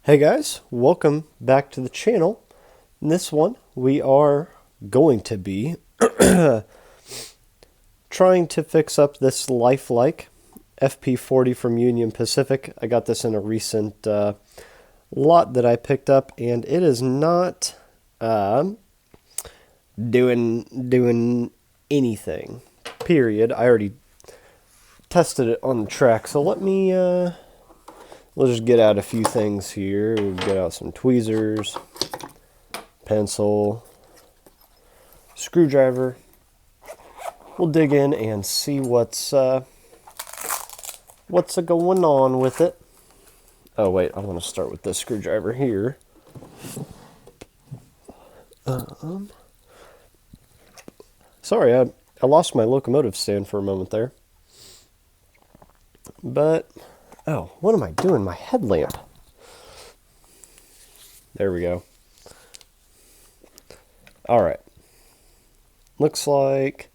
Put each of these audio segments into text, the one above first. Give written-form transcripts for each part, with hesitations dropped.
Hey guys, welcome back to the channel. In this one, we are going to be trying to fix up this Lifelike FP40 from Union Pacific. I got this in a recent lot that I picked up, and it is not doing anything. Period. I already tested it on the track, so let me we'll just get out a few things here. We'll get out some tweezers, pencil, screwdriver. We'll dig in and see what's going on with it. Oh wait, I want to start with this screwdriver here. Sorry, I lost my locomotive stand for a moment there. But, oh, what am I doing? My headlamp. There we go. Alright. Looks like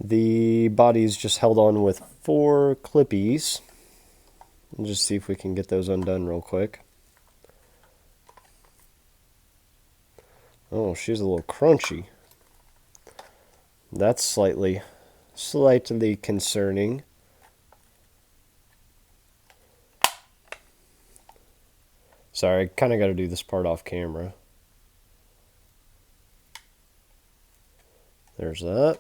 the body's just held on with 4 clippies. We'll just see if we can get those undone real quick. Oh, she's a little crunchy. That's slightly concerning. Sorry, I kind of got to do this part off camera. There's that.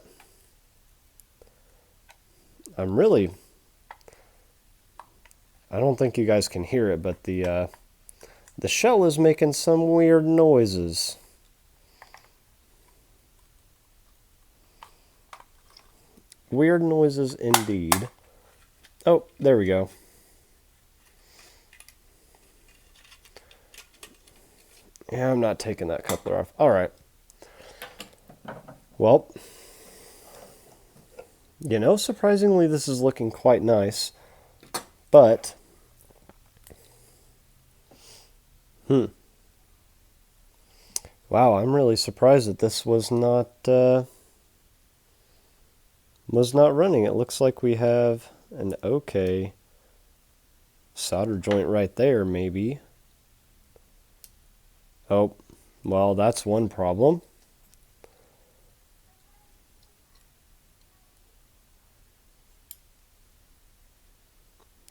I don't think you guys can hear it, but the shell is making some weird noises. Weird noises indeed. Oh, there we go. Yeah, I'm not taking that coupler off. Alright. Well, you know, surprisingly this is looking quite nice. But, wow, I'm really surprised that this was not running. It looks like we have an okay solder joint right there, maybe. Oh, well, that's one problem.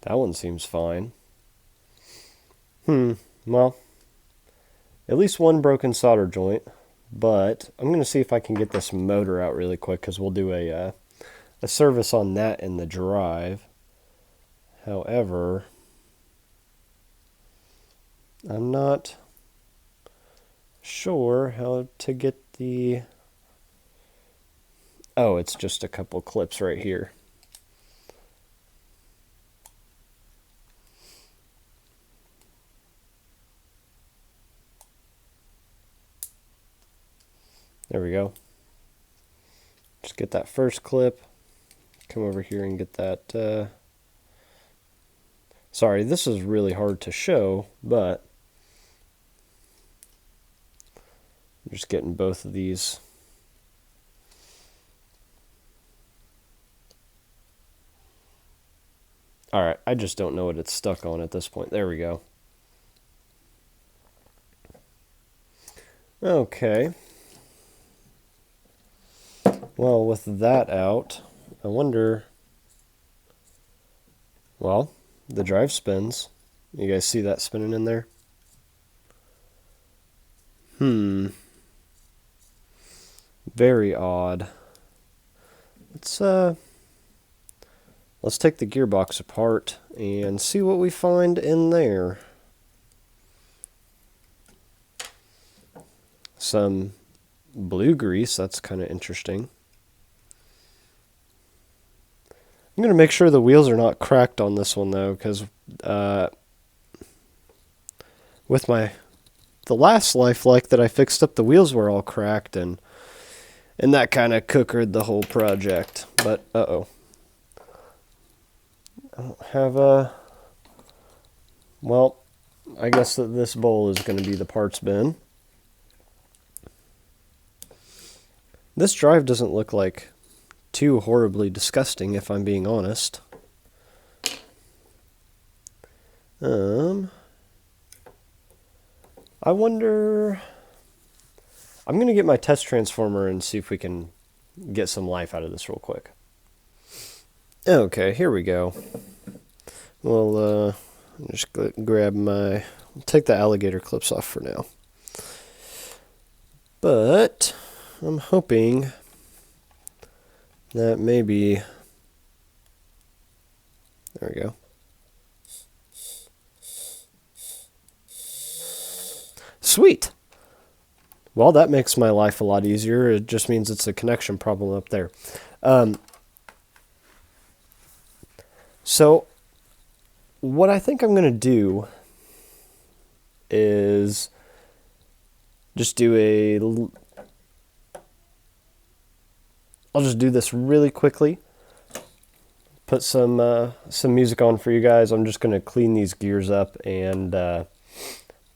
That one seems fine. Well, at least one broken solder joint, but I'm going to see if I can get this motor out really quick, because we'll do a service on that in the drive. However, I'm not sure how to get the... Oh, it's just a couple clips right here. There we go. Just get that first clip. Come over here and get that. Sorry, this is really hard to show, but I'm just getting both of these. Alright, I just don't know what it's stuck on at this point. There we go. Okay. Well, with that out, I wonder... Well, the drive spins. You guys see that spinning in there? Very odd. Let's take the gearbox apart and see what we find in there. Some blue grease, that's kind of interesting. I'm going to make sure the wheels are not cracked on this one though, because with the last Lifelike that I fixed up, the wheels were all cracked, and that kind of cookered the whole project. But uh-oh. I don't have a... Well, I guess that this bowl is going to be the parts bin. This drive doesn't look like too horribly disgusting, if I'm being honest. I wonder... I'm going to get my test transformer and see if we can get some life out of this real quick. Okay, here we go. Well, just grab my... take the alligator clips off for now. But I'm hoping that maybe... There we go. Sweet! Well, that makes my life a lot easier. It just means it's a connection problem up there. So, what I think I'm going to do is just do I'll just do this really quickly. Put some music on for you guys. I'm just going to clean these gears up and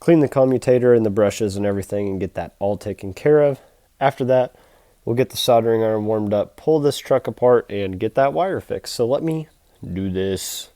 clean the commutator and the brushes and everything and get that all taken care of. After that, we'll get the soldering iron warmed up, pull this truck apart, and get that wire fixed. So let me do this.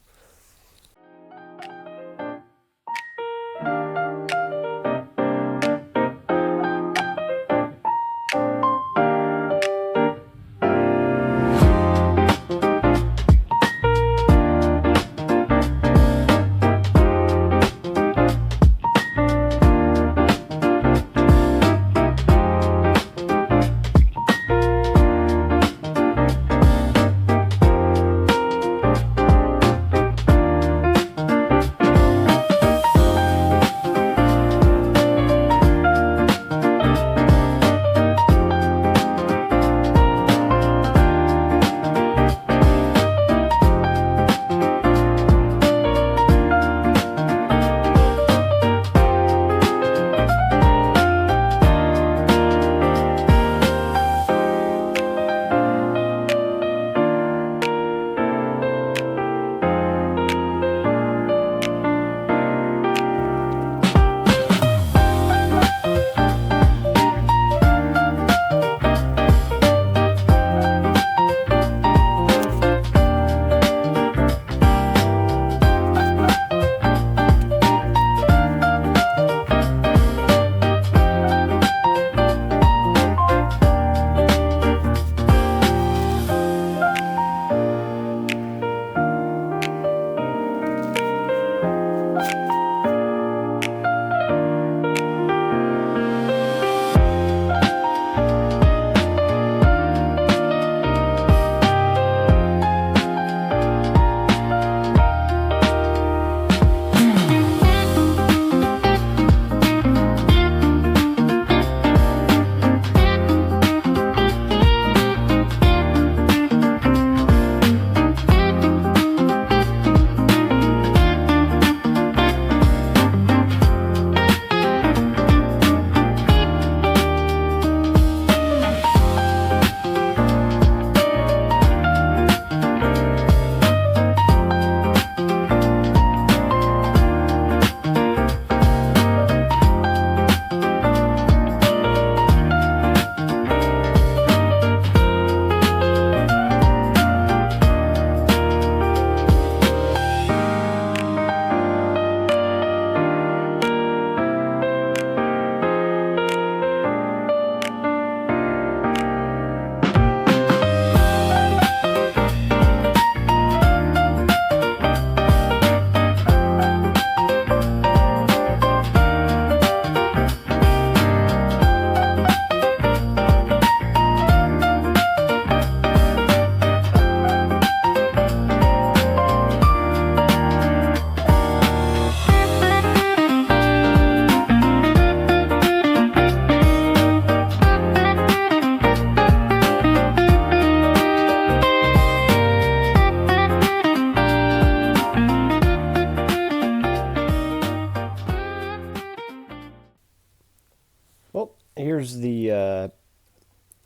Here's the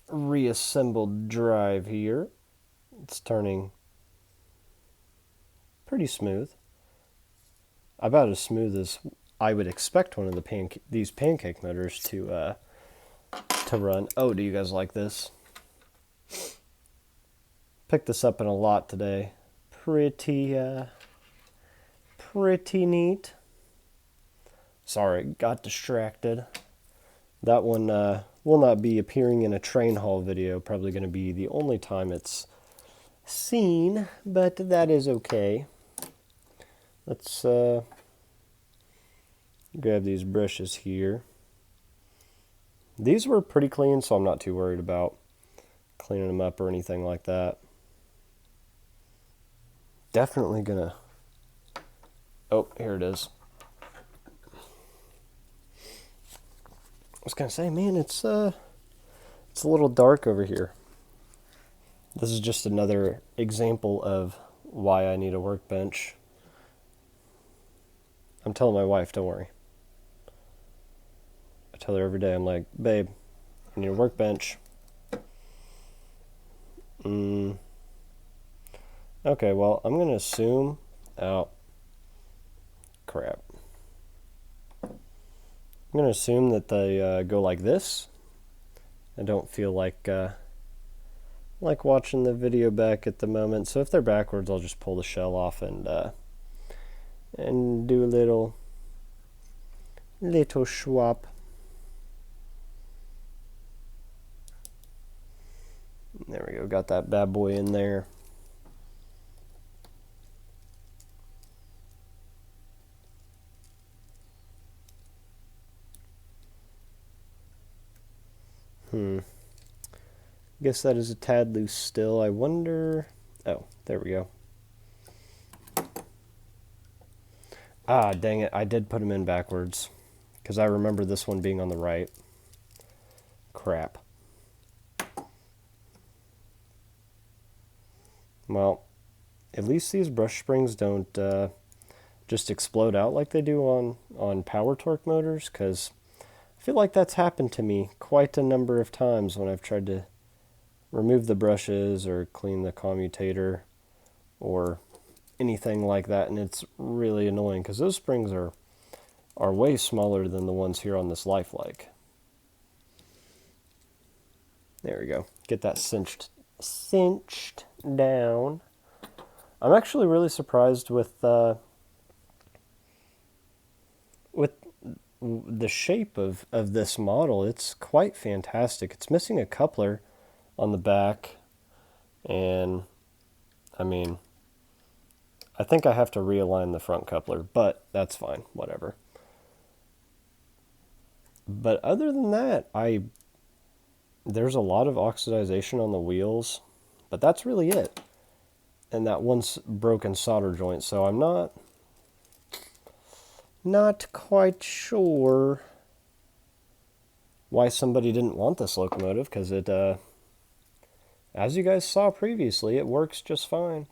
reassembled drive here. It's turning pretty smooth. About as smooth as I would expect one of these pancake motors to run. Oh, do you guys like this? Picked this up in a lot today. Pretty neat. Sorry, got distracted. That one will not be appearing in a train haul video. Probably going to be the only time it's seen, but that is okay. Let's grab these brushes here. These were pretty clean, so I'm not too worried about cleaning them up or anything like that. Definitely gonna... Oh, here it is. I was gonna say, man, it's a little dark over here. This is just another example of why I need a workbench. I'm telling my wife, don't worry. I tell her every day, I'm like, babe, I need a workbench. Okay, well, I'm going to assume... Oh, crap. I'm going to assume that they go like this. I don't feel like watching the video back at the moment, so if they're backwards, I'll just pull the shell off and do a little swap. There we go, got that bad boy in there. Guess that is a tad loose still. I wonder... Oh, there we go. Ah, dang it. I did put them in backwards. Because I remember this one being on the right. Crap. Well, at least these brush springs don't just explode out like they do on power torque motors, because I feel like that's happened to me quite a number of times when I've tried to remove the brushes or clean the commutator or anything like that, and it's really annoying because those springs are way smaller than the ones here on this Lifelike. There we go. Get that cinched down. I'm actually really surprised with the shape of this model. It's quite fantastic. It's missing a coupler on the back, and I mean, I think I have to realign the front coupler, but that's fine, whatever. But other than that, there's a lot of oxidization on the wheels, but that's really it. And that one's broken solder joint, so I'm not quite sure why somebody didn't want this locomotive, because it, as you guys saw previously, it works just fine.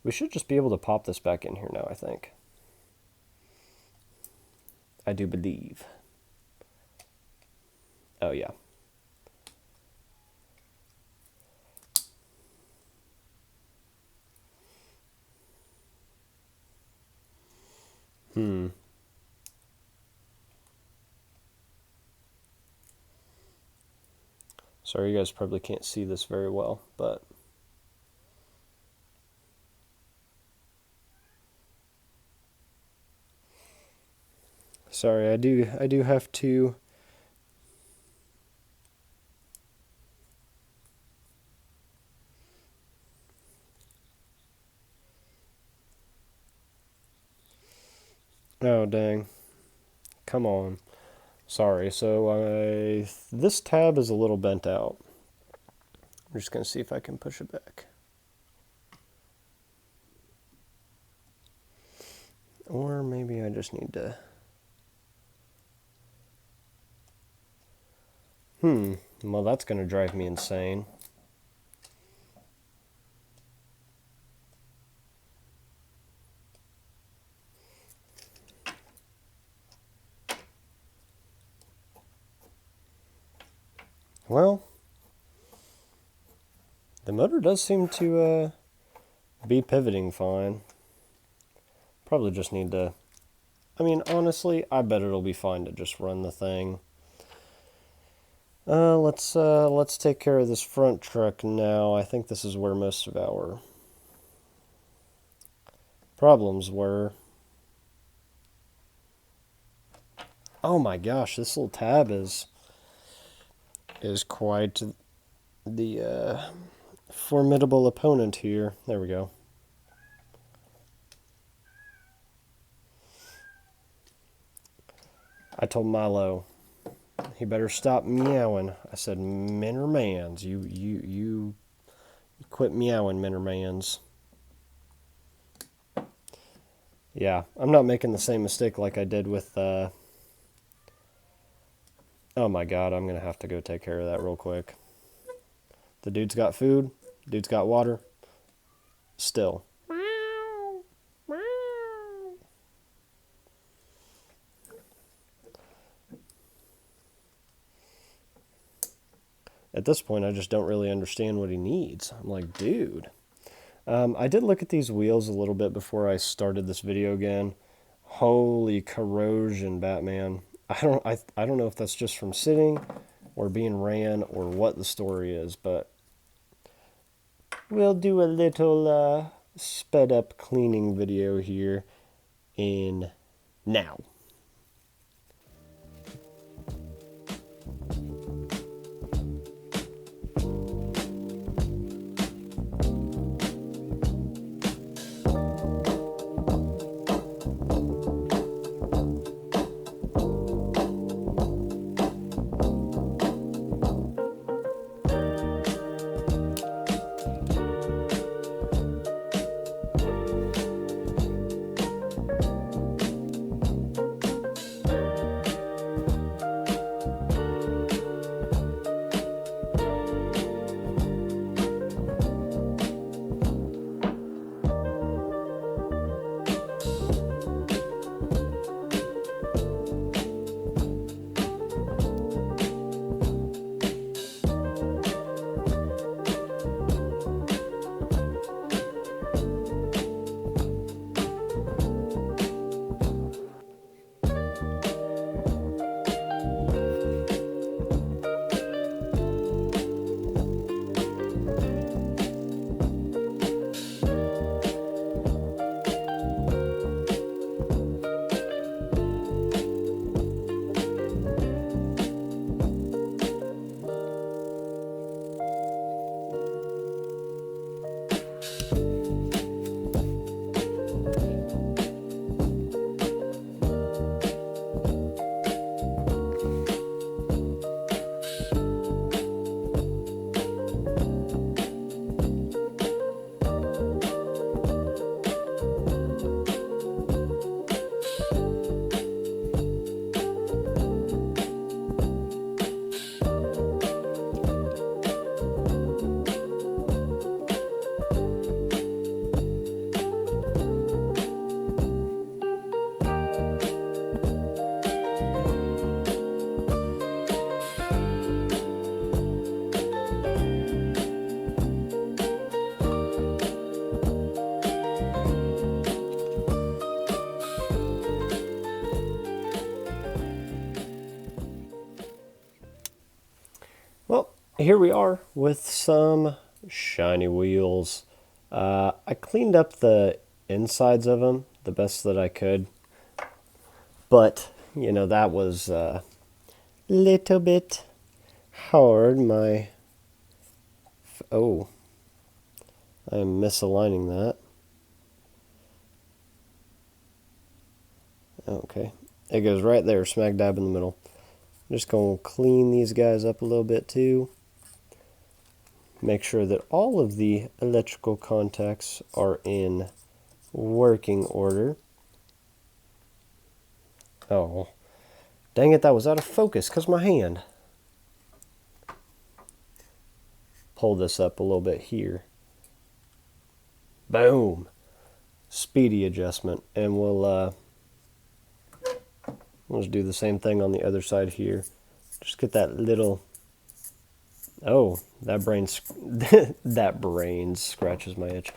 We should just be able to pop this back in here now, I think. I do believe. Oh, yeah. Sorry, you guys probably can't see this very well, but... Sorry, I do have to... Oh, dang. Come on. Sorry, so this tab is a little bent out. I'm just going to see if I can push it back. Or maybe I just need to... Well, that's going to drive me insane. Well, the motor does seem to be pivoting fine. Probably just need to... I mean, honestly, I bet it'll be fine to just run the thing. Let's take care of this front truck now. I think this is where most of our problems were. Oh my gosh, this little tab is quite the formidable opponent here. There we go. I told Milo he better stop meowing. I said, Minnermans, you quit meowing, Minnermans. Yeah, I'm not making the same mistake like I did with, oh my god, I'm going to have to go take care of that real quick. The dude's got food, dude's got water, still. At this point, I just don't really understand what he needs. I'm like, dude. I did look at these wheels a little bit before I started this video again. Holy corrosion, Batman. I don't know if that's just from sitting or being ran or what the story is, but we'll do a little sped up cleaning video here in now. Well, here we are with some shiny wheels. I cleaned up the insides of them the best that I could, but you know, that was a little bit hard. Oh, I'm misaligning that. Okay, it goes right there, smack dab in the middle. I'm just going to clean these guys up a little bit too. Make sure that all of the electrical contacts are in working order. Oh, dang it, that was out of focus because my hand. Pull this up a little bit here. Boom. Speedy adjustment. And we'll just do the same thing on the other side here. Just get that little... Oh, that brain scratches my itch.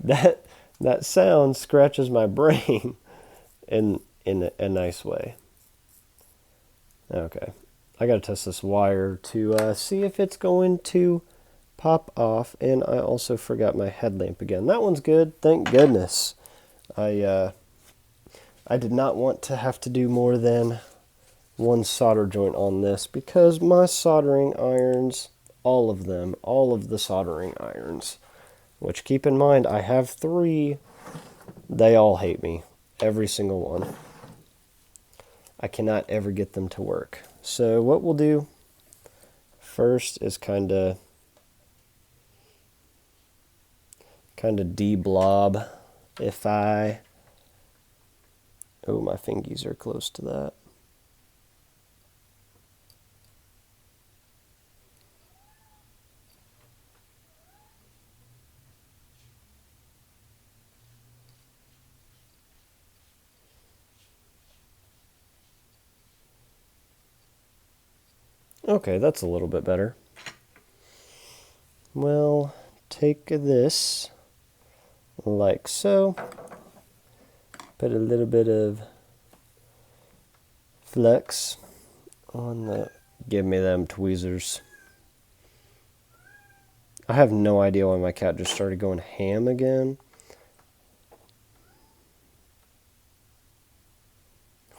That sound scratches my brain in a nice way. Okay, I gotta test this wire to see if it's going to pop off. And I also forgot my headlamp again. That one's good, thank goodness. I did not want to have to do more than one solder joint on this because my soldering irons, all of them, all of the soldering irons, which keep in mind I have 3, they all hate me. Every single one. I cannot ever get them to work. So what we'll do first is kind of de-blob. If I... Oh, my fingies are close to that. Okay, that's a little bit better. Well, take this like so. Put a little bit of flux on the... Give me them tweezers. I have no idea why my cat just started going ham again.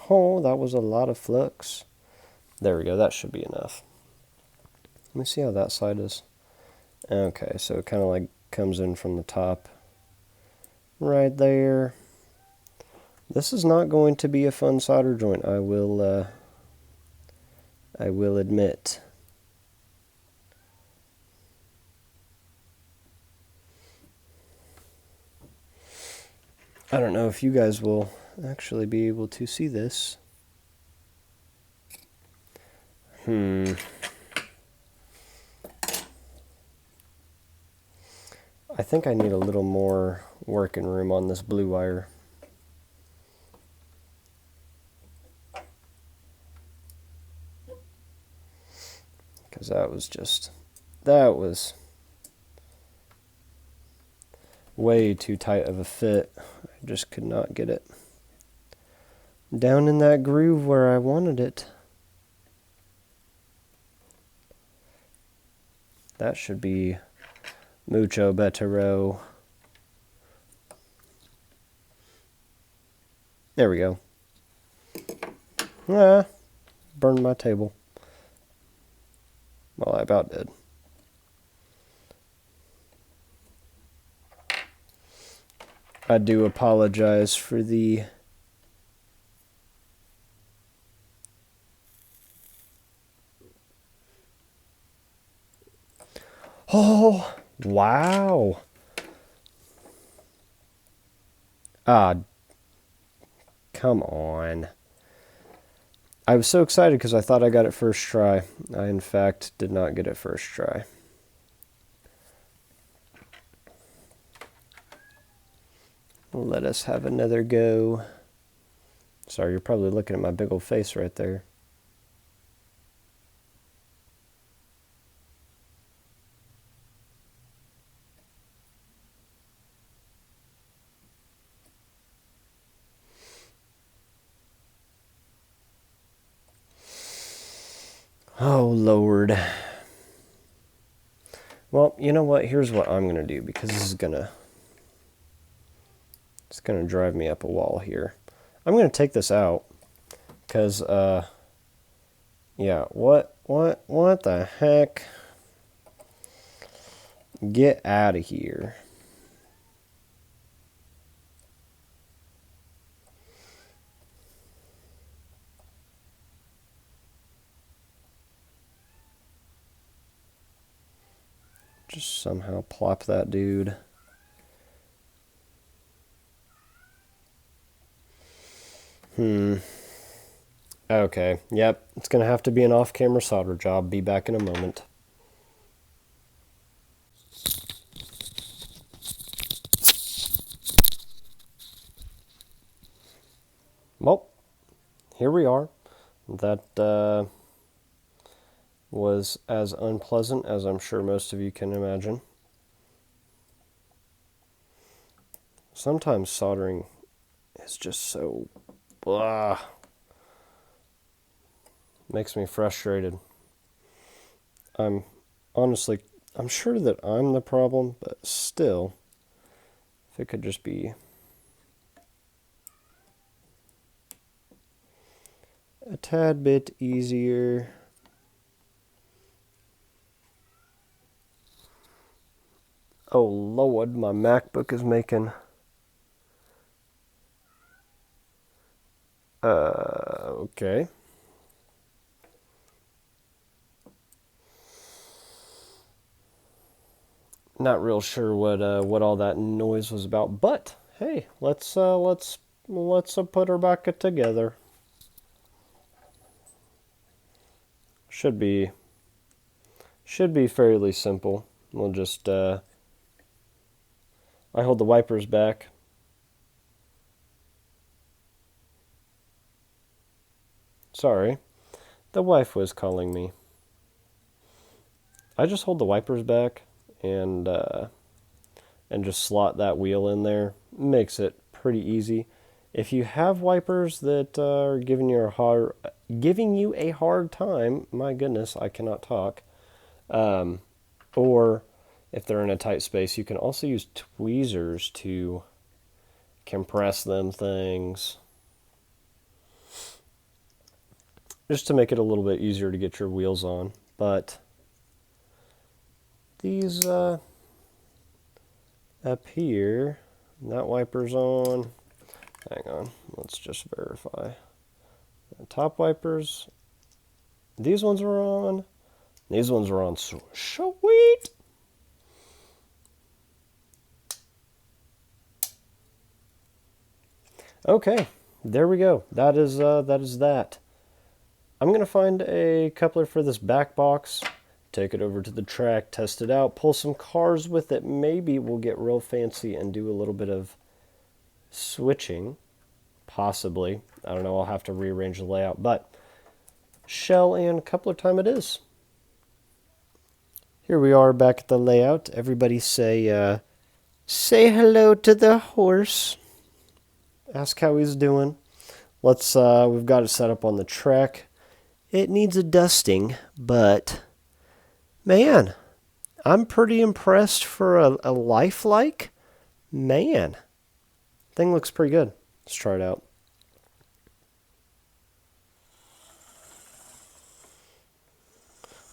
Oh, that was a lot of flux. There we go, that should be enough. Let me see how that side is. Okay, so it kind of like comes in from the top. Right there. This is not going to be a fun solder joint, I will admit. I don't know if you guys will actually be able to see this. I think I need a little more working room on this blue wire. Because that was way too tight of a fit. I just could not get it down in that groove where I wanted it. That should be mucho bettero. There we go. Ah, burned my table. Well, I about did. I do apologize for the oh, wow. Ah, come on. I was so excited because I thought I got it first try. I, in fact, did not get it first try. Let us have another go. Sorry, you're probably looking at my big old face right there. Oh, Lord. Well, you know what? Here's what I'm going to do, because this is it's going to drive me up a wall here. I'm going to take this out, because, yeah, what the heck? Get out of here. Just somehow plop that dude. Okay, yep, it's going to have to be an off-camera solder job. Be back in a moment. Well, here we are. That was as unpleasant as I'm sure most of you can imagine. Sometimes soldering is just so blah. Makes me frustrated. I'm sure that I'm the problem, but still, if it could just be a tad bit easier. Oh Lord, my MacBook is making okay. Not real sure what all that noise was about, but hey, let's put her back together. Should be fairly simple. We'll just I hold the wipers back. Sorry, the wife was calling me. I just hold the wipers back and just slot that wheel in there. Makes it pretty easy. If you have wipers that are giving you a hard time, my goodness, I cannot talk. Or if they're in a tight space, you can also use tweezers to compress them things. Just to make it a little bit easier to get your wheels on. But these up here, that wiper's on. Hang on, let's just verify. The top wipers, these ones are on. These ones are on. Sweet. Okay, there we go. That is that. I'm gonna find a coupler for this back box, take it over to the track, test it out, pull some cars with it. Maybe we'll get real fancy and do a little bit of switching, possibly. I don't know, I'll have to rearrange the layout, but shell and coupler time it is. Here we are back at the layout. Everybody say hello to the horse. Ask how he's doing. We've got it set up on the track. It needs a dusting, but man, I'm pretty impressed for a Lifelike. Man, thing looks pretty good. Let's try it out.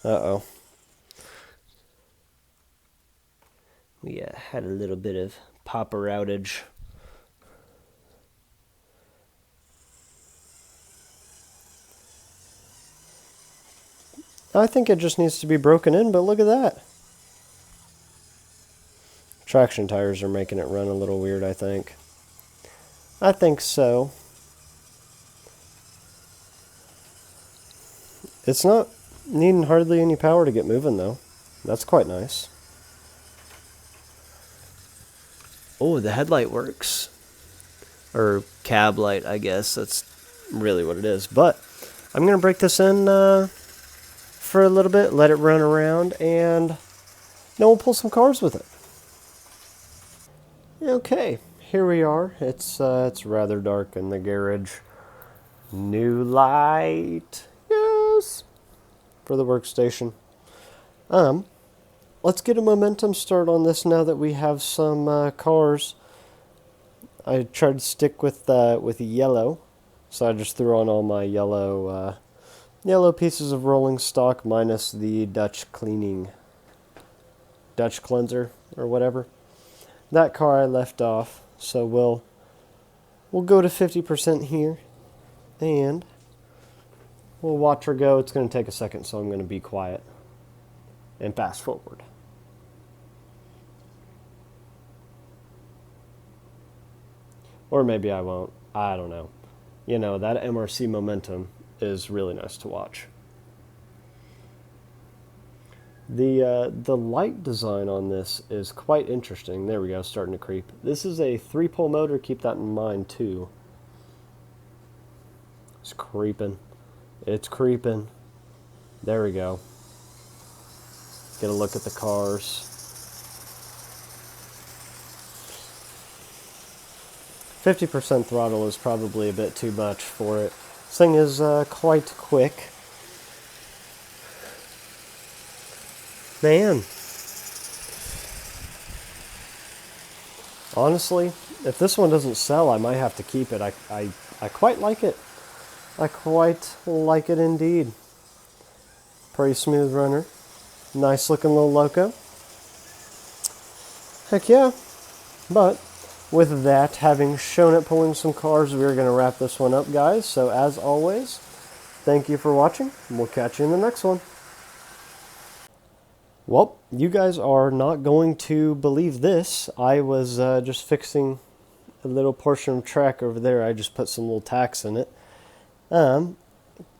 Uh-oh. We had a little bit of popper outage. I think it just needs to be broken in, but look at that. Traction tires are making it run a little weird, I think. I think so. It's not needing hardly any power to get moving, though. That's quite nice. Oh, the headlight works. Or cab light, I guess. That's really what it is. But I'm going to break this in for a little bit, let it run around, and then we'll pull some cars with it. Okay, here we are. It's rather dark in the garage. New light, yes, for the workstation. Let's get a momentum start on this now that we have some cars. I tried to stick with yellow, so I just threw on all my yellow pieces of rolling stock minus the Dutch cleanser or whatever. That car I left off, so we'll go to 50% here, and we'll watch her go. It's going to take a second, so I'm going to be quiet and fast forward. Or maybe I won't. I don't know. You know, that MRC momentum is really nice to watch. The light design on this is quite interesting. There we go, starting to creep. This is a 3-pole motor, keep that in mind too. It's creeping. It's creeping. There we go. Get a look at the cars. 50% throttle is probably a bit too much for it. This thing is quite quick. Man. Honestly, if this one doesn't sell, I might have to keep it. I quite like it. I quite like it indeed. Pretty smooth runner. Nice looking little loco. Heck yeah. But with that, having shown it pulling some cars, we're going to wrap this one up, guys. So as always, thank you for watching, and we'll catch you in the next one. Well, you guys are not going to believe this. I was just fixing a little portion of track over there. I just put some little tacks in it. I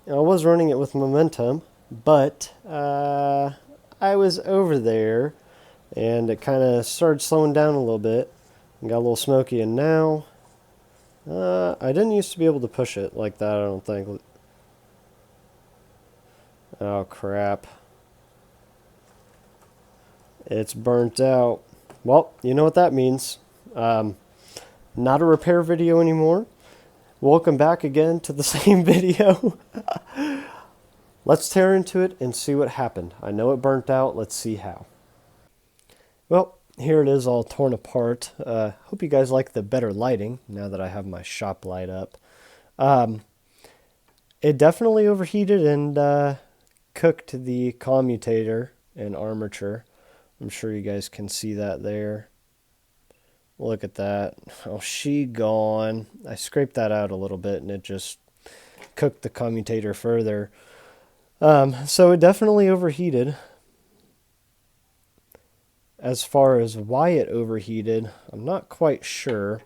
was running it with momentum, but I was over there and it kind of started slowing down a little bit and got a little smoky, and now I didn't used to be able to push it like that, I don't think. Oh crap. It's burnt out. Well, you know what that means. Not a repair video anymore. Welcome back again to the same video. Let's tear into it and see what happened. I know it burnt out. Let's see how. Well, here it is all torn apart. Hope you guys like the better lighting now that I have my shop light up. It definitely overheated and cooked the commutator and armature. I'm sure you guys can see that there. Look at that. Oh, she gone. I scraped that out a little bit and it just cooked the commutator further. So it definitely overheated. As far as why it overheated, I'm not quite sure.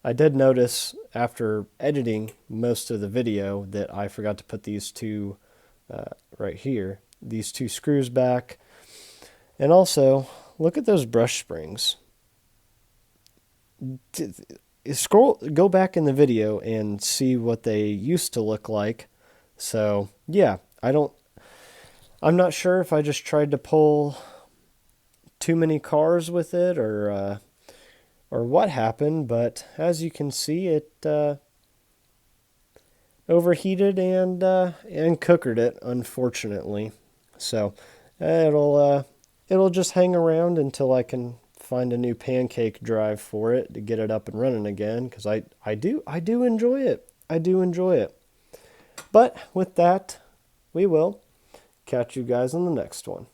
I did notice after editing most of the video that I forgot to put these two right here, these two screws back. And also, look at those brush springs. Go back in the video and see what they used to look like. So yeah, I'm not sure if I just tried to pull too many cars with it or what happened, but as you can see, it overheated and cookered it, unfortunately. So it'll just hang around until I can find a new pancake drive for it to get it up and running again, because I do enjoy it. I do enjoy it. But with that, we will catch you guys on the next one.